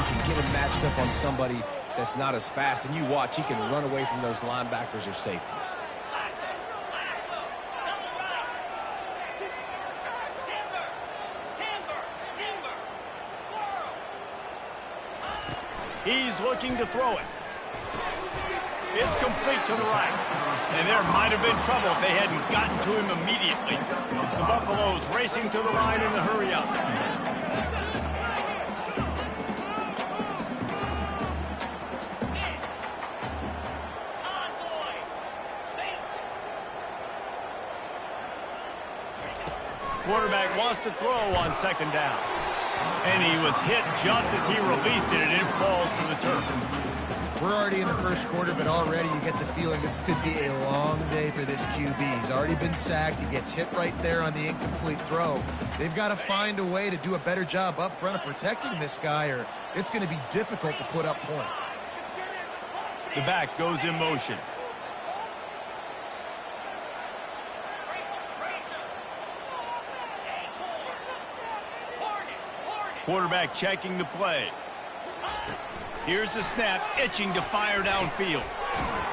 you can get him matched up on somebody that's not as fast, and you watch, he can run away from those linebackers or safeties. He's looking to throw it. It's complete to the right. And there might have been trouble if they hadn't gotten to him immediately. The Buffaloes racing to the line in the hurry up. Quarterback wants to throw on second down. And he was hit just as he released it, and it falls to the turf. We're already in the first quarter, but already you get the feeling this could be a long day for this QB. He's already been sacked. He gets hit right there on the incomplete throw. They've got to find a way to do a better job up front of protecting this guy, or it's going to be difficult to put up points. The back goes in motion. Quarterback checking the play. Here's the snap, itching to fire downfield.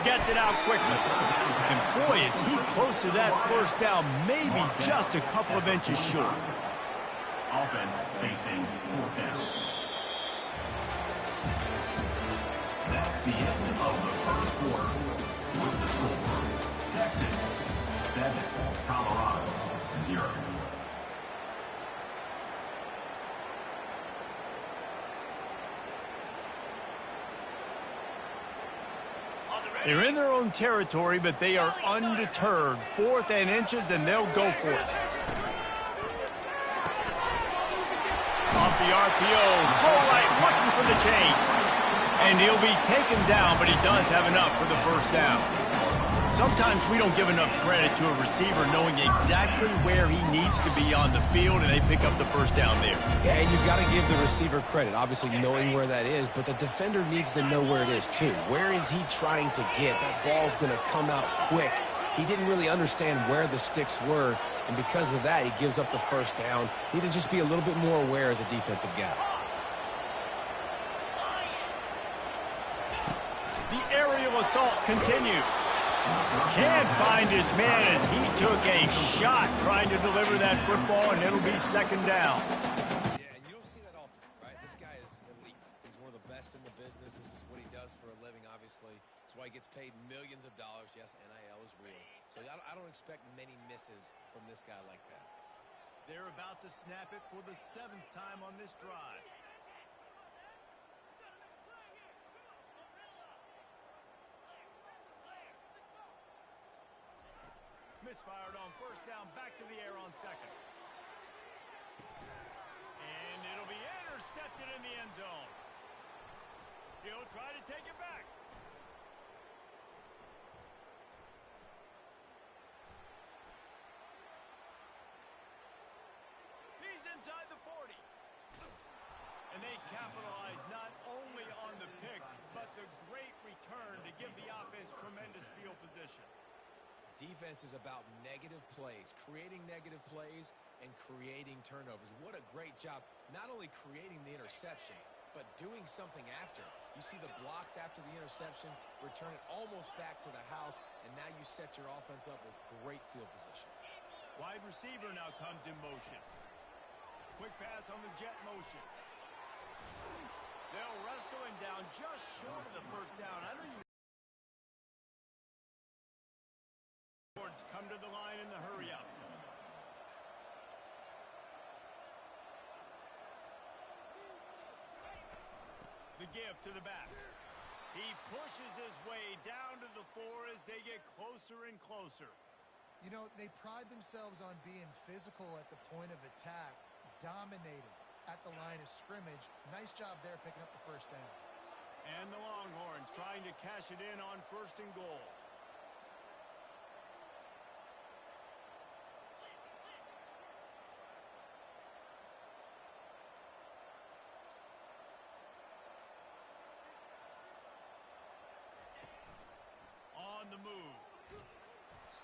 Gets it out quickly. And boy, is he close to that first down, maybe just a couple of inches short. Offense facing fourth down. That's the end of the first quarter. With the score, Texas 7, Colorado 0. They're in their own territory, but they are undeterred. 4th and inches, and they'll go for it. Off the RPO, throw right, looking for the chains. And he'll be taken down, but he does have enough for the first down. Sometimes we don't give enough credit to a receiver knowing exactly where he needs to be on the field, and they pick up the first down there. Yeah, and you've got to give the receiver credit, obviously knowing where that is, but the defender needs to know where it is too. Where is he trying to get? That ball's going to come out quick. He didn't really understand where the sticks were, and because of that, he gives up the first down. Need to just be a little bit more aware as a defensive guy. The aerial assault continues. Can't find his man as he took a shot trying to deliver that football, and it'll be second down. Yeah, and you don't see that often, right? This guy is elite. He's one of the best in the business. This is what he does for a living, obviously. That's why he gets paid millions of dollars. Yes, NIL is real. So I don't expect many misses from this guy like that. They're about to snap it for the 7th time on this drive. Misfired on first down, back to the air on second. And it'll be intercepted in the end zone. He'll try to take it back. He's inside the 40. And they capitalize not only on the pick, but the great return to give the offense tremendous field position. Defense is about negative plays, creating negative plays and creating turnovers. What a great job, not only creating the interception, but doing something after. You see the blocks after the interception, return it almost back to the house, and now you set your offense up with great field position. Wide receiver now comes in motion. Quick pass on the jet motion. They'll wrestle him down just short of the first down. I don't even come to the line in the hurry up. The give to the back. He pushes his way down to the 4 as they get closer and closer. You know, they pride themselves on being physical at the point of attack, dominated at the line of scrimmage. Nice job there picking up the first down. And the Longhorns trying to cash it in on 1st and goal. On the move.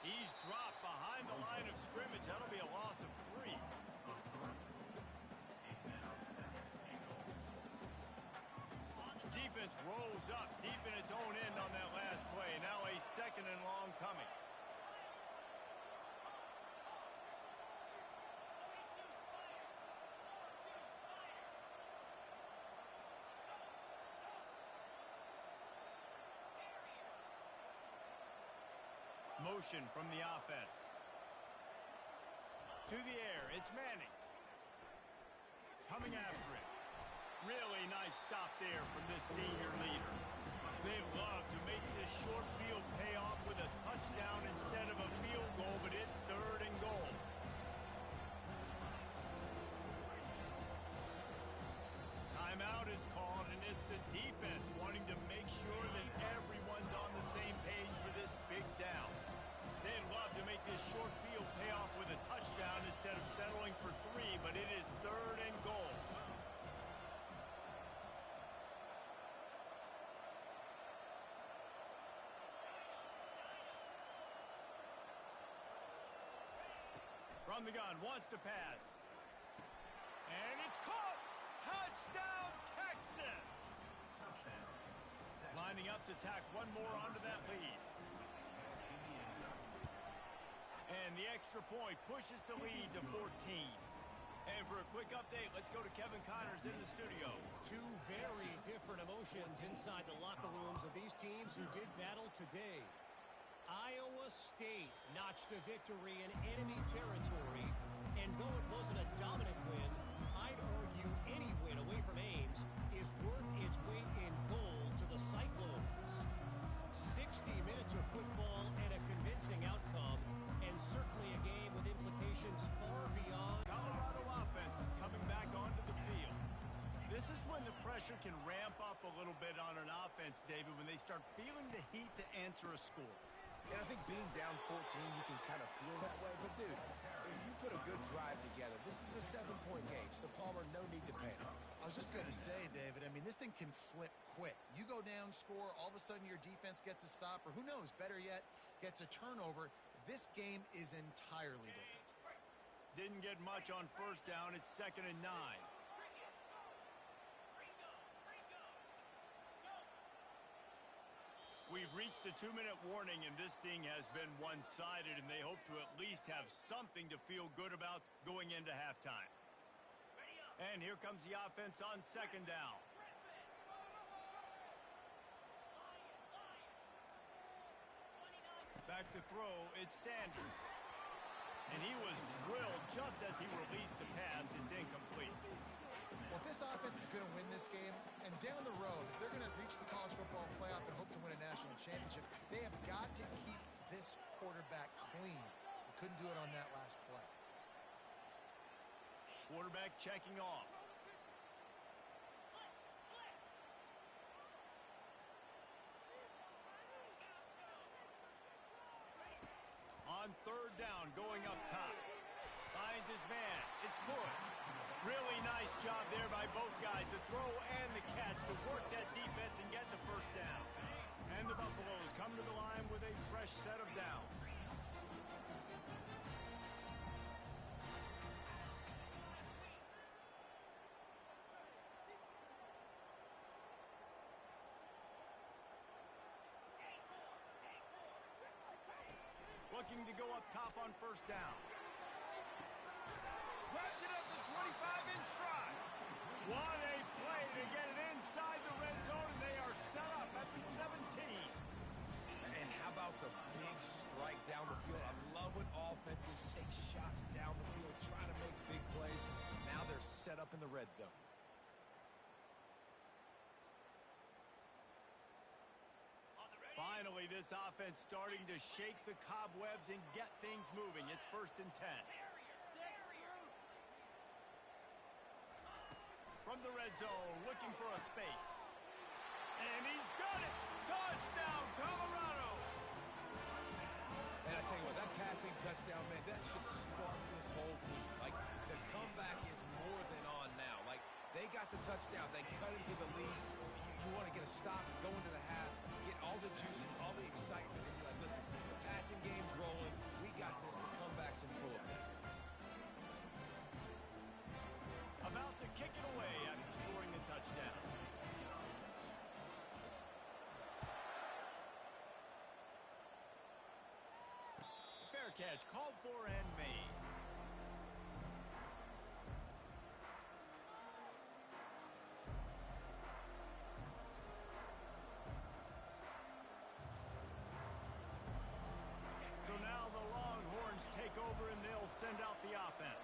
He's dropped behind the line of scrimmage. That'll be a loss of 3. rose up deep in its own end on that last play. Now a second and long coming. Motion from the offense. To the air, it's Manning. Coming after it. Really nice stop there from this senior leader. They love to make this short field pay off with a touchdown instead of a field goal, but it's 3rd and goal. Timeout is called, and it's the defense wanting to make sure that everyone's on the same page for this big down. They'd love to make this short field pay off with a touchdown instead of settling for 3, but it is 3rd and goal. From the gun, wants to pass. And it's caught! Touchdown, Texas! Lining up to tack one more onto that lead. And the extra point pushes the lead to 14. And for a quick update, let's go to Kevin Connors in the studio. Two very different emotions inside the locker rooms of these teams who did battle today. Iowa State notched a victory in enemy territory, and though it wasn't a dominant win, I'd argue any win away from Ames is worth its weight in gold to the Cyclones. 60 minutes of football and a convincing outcome, and certainly a game with implications far beyond. Colorado offense is coming back onto the field. This is when the pressure can ramp up a little bit on an offense, David, when they start feeling the heat to answer a score. And I think being down 14, you can kind of feel that way. But, dude, if you put a good drive together, this is a 7-point game. So, Palmer, no need to panic. I was just going to say, David, I mean, this thing can flip quick. You go down, score, all of a sudden your defense gets a stop, or who knows, better yet, gets a turnover. This game is entirely different. Didn't get much on first down. It's 2nd and 9. We've reached the 2-minute warning, and this thing has been one-sided, and they hope to at least have something to feel good about going into halftime. And here comes the offense on 2nd down. Back to throw, it's Sanders. And he was drilled just as he released the pass. It's incomplete. Well, if this offense is going to win this game, and down the road, if they're going to reach the college football playoff and hope to win a national championship, they have got to keep this quarterback clean. They couldn't do it on that last play. Quarterback checking off. On 3rd down, going up top. Finds his man. It's good. Really nice job there by both guys to throw and the catch to work that defense and get the first down. And the Buffaloes come to the line with a fresh set of downs. Looking to go up top on 1st down. Grabs it at the 25 in stride. What a play to get it inside the red zone, and they are set up at the 17. And how about the big strike down the field? I love when offenses take shots down the field, trying to make big plays. Now they're set up in the red zone. Finally, this offense starting to shake the cobwebs and get things moving. It's 1st and 10. From the red zone, looking for a space. And he's got it! Touchdown, Colorado! And I tell you what, that passing touchdown, man, that should spark this whole team. Like, the comeback is more than on now. Like, they got the touchdown. They cut into the lead. You want to get a stop, go into the half, get all the juices, all the excitement, and you're like, listen, the passing game's rolling. We got this. The comeback's in full effect. About to kick it away after scoring the touchdown. catch called for and made. So now the Longhorns take over and they'll send out the offense.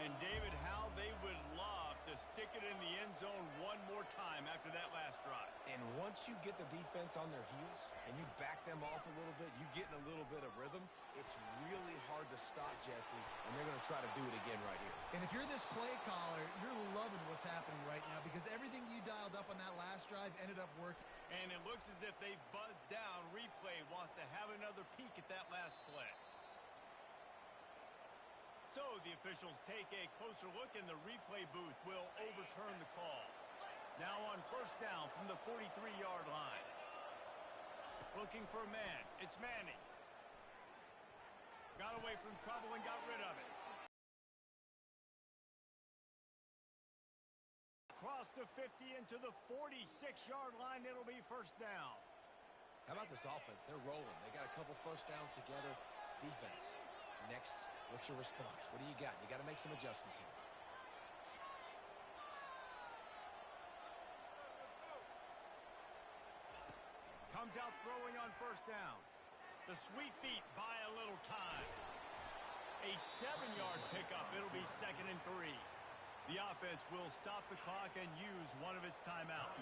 And David, how they would love to stick it in the end zone one more time after that last drive. And once you get the defense on their heels and you back them off a little bit, you get in a little bit of rhythm, it's really hard to stop, Jesse, and they're going to try to do it again right here. And if you're this play caller, you're loving what's happening right now because everything you dialed up on that last drive ended up working. And it looks as if they've buzzed down. Replay wants to have another peek at that last play. So the officials take a closer look and the replay booth will overturn the call. Now on first down from the 43-yard line. Looking for a man. It's Manning. Got away from trouble and got rid of it. Across the 50 into the 46-yard line. It'll be first down. How about this offense? They're rolling. They got a couple first downs together. Defense. Next, what's your response? What do you got? You got to make some adjustments here. Comes out throwing on first down. The sweet feet buy a little time. A 7-yard pickup. It'll be 2nd and 3. The offense will stop the clock and use one of its timeouts.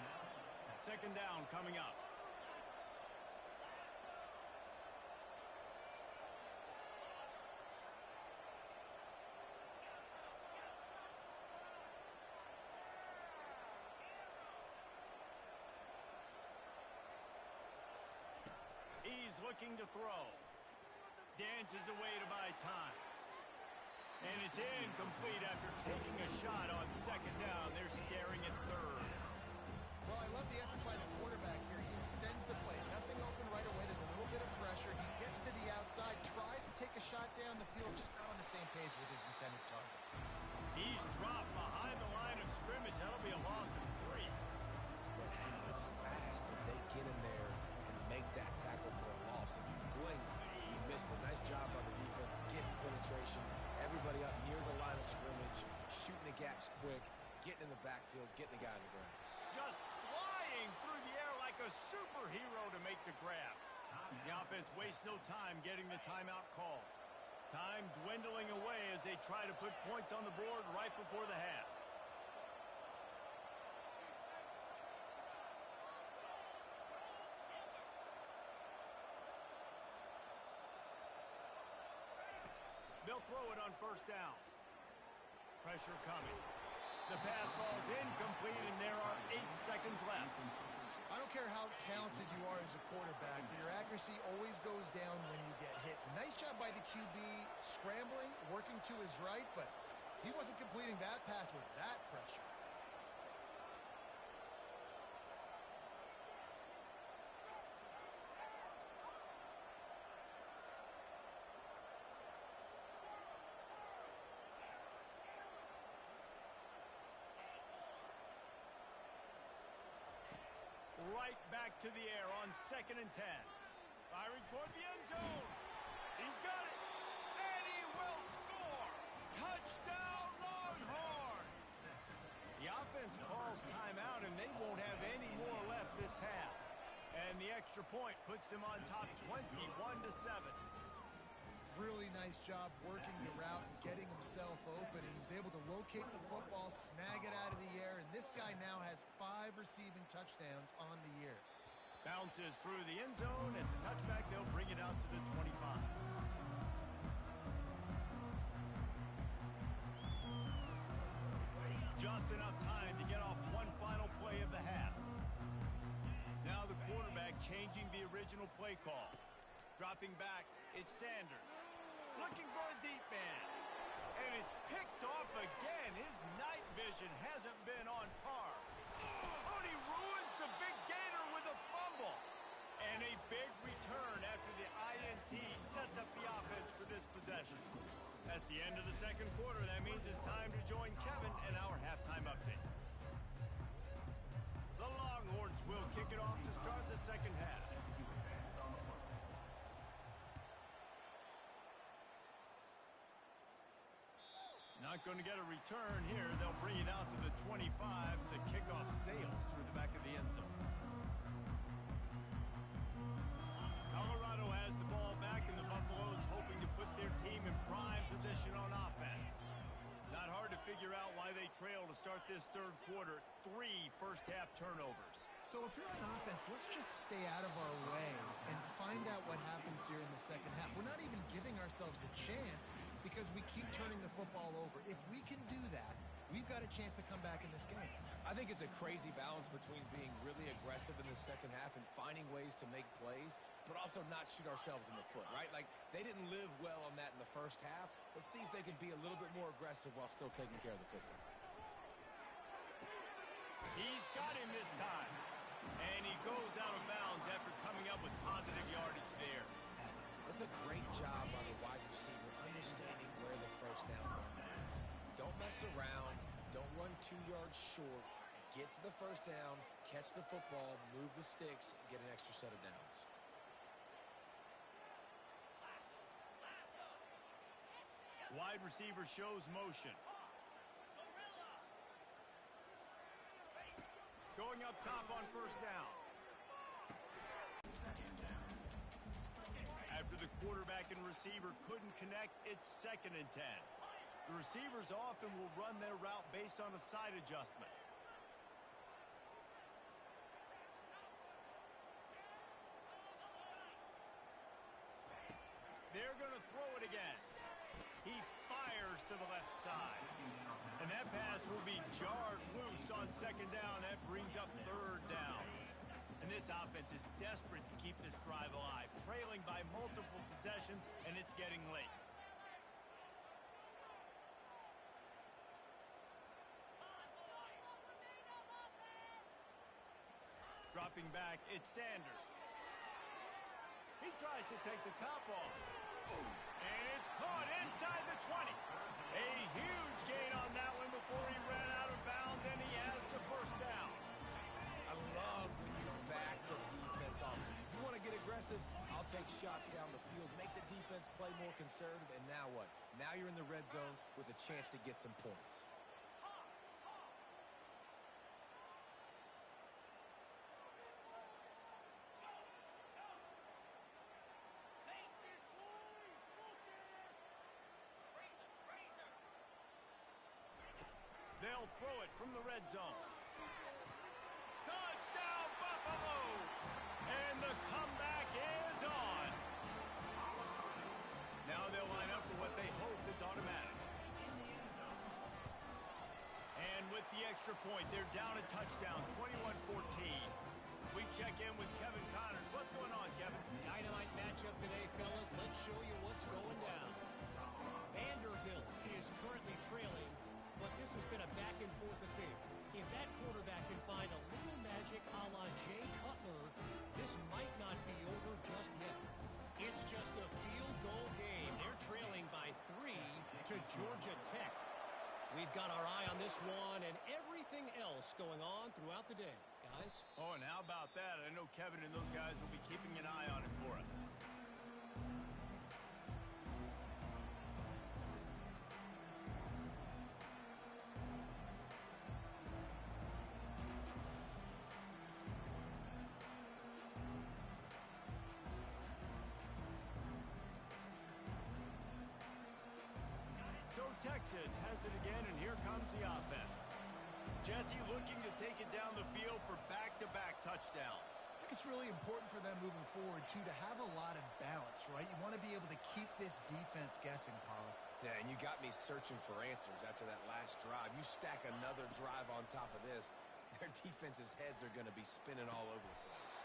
2nd down coming up. He's looking to throw. Dances away to buy time. And it's incomplete after taking a shot on 2nd down. They're staring at 3rd. Well, I love the effort by the quarterback here. He extends the play. Nothing open right away. There's a little bit of pressure. He gets to the outside, tries to take a shot down the field, just not on the same page with his intended target. He's dropped behind the line of scrimmage. That'll be a loss of 3. But how fast did they get in there and make that tackle for a loss? If you blinked, you missed a nice job by the defense, getting penetration, everybody up near the line of scrimmage, shooting the gaps quick, getting in the backfield, getting the guy on the ground. Just flying through the air like a superhero to make the grab. The offense wastes no time getting the timeout call. Time dwindling away as they try to put points on the board right before the half. They'll throw it on first down. Pressure coming. The pass falls incomplete, and there are 8 seconds left. I don't care how talented you are as a quarterback, but your accuracy always goes down when you get hit. Nice job by the QB scrambling, working to his right, but he wasn't completing that pass with that pressure. Right back to the air on 2nd and 10. Firing toward the end zone. He's got it. And he will score. Touchdown, Longhorns. The offense calls timeout, and they won't have any more left this half. And the extra point puts them on top 21-7. Really nice job working the route and getting himself open. And he was able to locate the football, snag it out of the air, and this guy now has 5 receiving touchdowns on the year. Bounces through the end zone. It's a touchback. They'll bring it out to the 25. Just enough time to get off one final play of the half. Now the quarterback changing the original play call. Dropping back, it's Sanders. Looking for a deep man. And it's picked off again. His night vision hasn't been on par. Oh, he ruins the big gainer with a fumble. And a big return after the INT sets up the offense for this possession. That's the end of the second quarter. That means it's time to join Kevin and our halftime update. The Longhorns will kick it off to start the second half. not going to get a return here. They'll bring it out to the 25 as the kickoff sails through the back of the end zone. Colorado has the ball back, and the Buffaloes hoping to put their team in prime position on offense. Not hard to figure out why they trail to start this third quarter. 3 first-half turnovers. So if you're on offense, let's just stay out of our way and find out what happens here in the second half. We're not even giving ourselves a chance because we keep turning the football over. If we can do that, we've got a chance to come back in this game. I think it's a crazy balance between being really aggressive in the second half and finding ways to make plays, but also not shoot ourselves in the foot, right? Like, they didn't live well on that in the first half. Let's see if they can be a little bit more aggressive while still taking care of the football. He's got him this time. And he goes out of bounds after coming up with positive yardage there. That's a great job by the wide receiver understanding where the first down marker is. Don't mess around. Don't run 2 yards short. Get to the first down, catch the football, move the sticks, get an extra set of downs. Wide receiver shows motion. Going up top on first down. After the quarterback and receiver couldn't connect, it's 2nd and 10. The receivers often will run their route based on a side adjustment. They're going to throw it again. He fires to the left side. And that pass will be jarred loose on 2nd down. That brings up 3rd down. And this offense is desperate to keep this drive alive, trailing by multiple possessions, and it's getting late. Dropping back, it's Sanders. He tries to take the top off. And it's caught inside the 20. A huge gain on that one before he ran out of bounds, and he has the first down. I love when you back the defense off. If you want to get aggressive, I'll take shots down the field, make the defense play more conservative, and now what? Now you're in the red zone with a chance to get some points. They'll throw it from the red zone. Touchdown, Buffaloes! And the comeback is on. Now they'll line up for what they hope is automatic. And with the extra point, they're down a touchdown, 21-14. We check in with Kevin Connors. What's going on, Kevin? Dynamite matchup today, fellas. Let's show you what's going down. Vanderbilt is currently trailing, but this has been a back-and-forth affair. If that quarterback can find a little magic a la Jay Cutler, this might not be over just yet. It's just a field goal game. They're trailing by 3 to Georgia Tech. We've got our eye on this one and everything else going on throughout the day, guys. Oh, and how about that? I know Kevin and those guys will be keeping an eye on it for us. So Texas has it again, and here comes the offense. Jesse looking to take it down the field for back-to-back touchdowns. I think it's really important for them moving forward, too, to have a lot of balance, right? You want to be able to keep this defense guessing, Pollock. Yeah, and you got me searching for answers after that last drive. You stack another drive on top of this, their defense's heads are going to be spinning all over the place.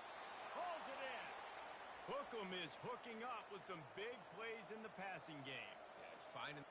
Hauls it in. Hookem is hooking up with some big plays in the passing game. Yeah, finding...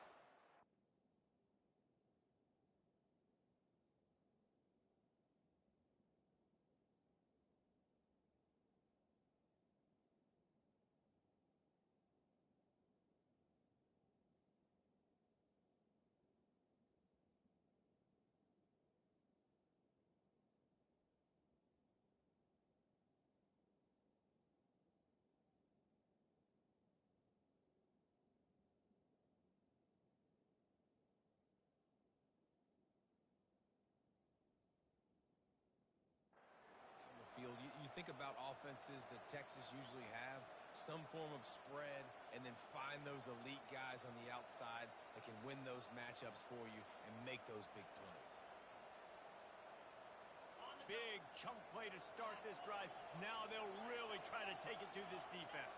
think about offenses that Texas usually have, some form of spread, and then find those elite guys on the outside that can win those matchups for you and make those big plays. Big chunk play to start this drive. Now they'll really try to take it to this defense.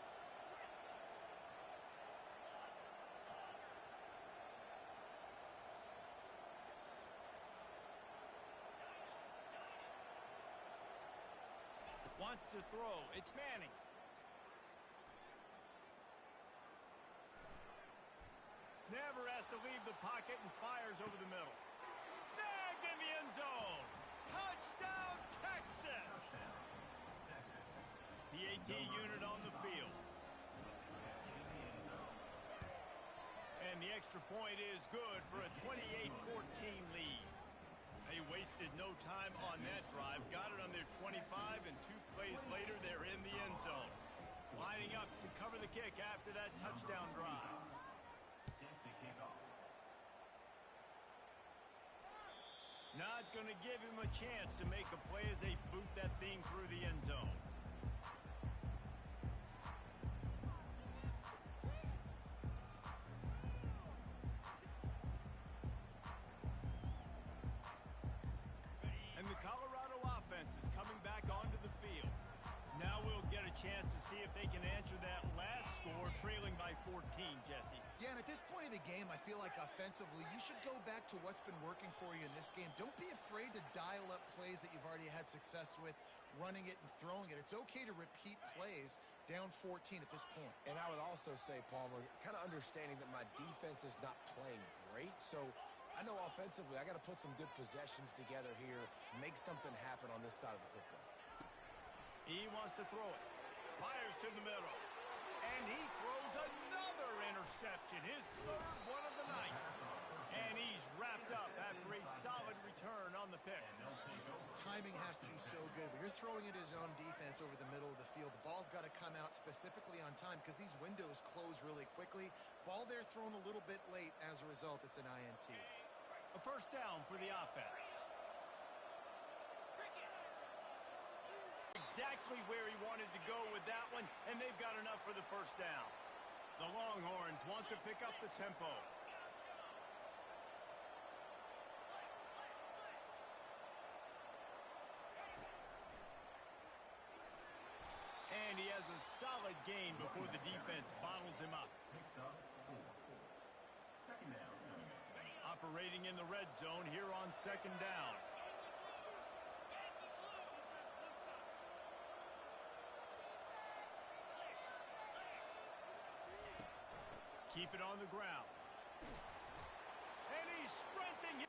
Wants to throw. It's Manning. Never has to leave the pocket and fires over the middle. Snagged in the end zone. Touchdown, Texas! The AT unit on the field. And the extra point is good for a 28-14 lead. They wasted no time on that drive. Got it on their 25, and 2 plays later, they're in the end zone. Lining up to cover the kick after that touchdown drive. Not going to give him a chance to make a play as they boot that thing through the end zone. And the Colorado offense is coming back onto the field. Now we'll get a chance to see if they can answer that last score, trailing by 14, Jesse. Yeah, and at this point of the game, I feel like offensively, you should go back to what's been working for you in this game. Don't be afraid to dial up plays that you've already had success with, running it and throwing it. It's okay to repeat plays down 14 at this point. And I would also say, Palmer, kind of understanding that my defense is not playing great, so I know offensively I got to put some good possessions together here, make something happen on this side of the football. He wants to throw it. Fires to the middle. And he throws another interception, his 3rd one of the night. And he's wrapped up after a solid return on the pick. Timing has to be so good. When you're throwing at his own defense over the middle of the field, the ball's got to come out specifically on time because these windows close really quickly. Ball there thrown a little bit late. As a result, it's an INT. A first down for the offense. Exactly where he wanted to go with that one, and they've got enough for the first down. The Longhorns want to pick up the tempo. And he has a solid gain before the defense bottles him up. Second down. Operating in the red zone here on 2nd down. Keep it on the ground. And he's sprinting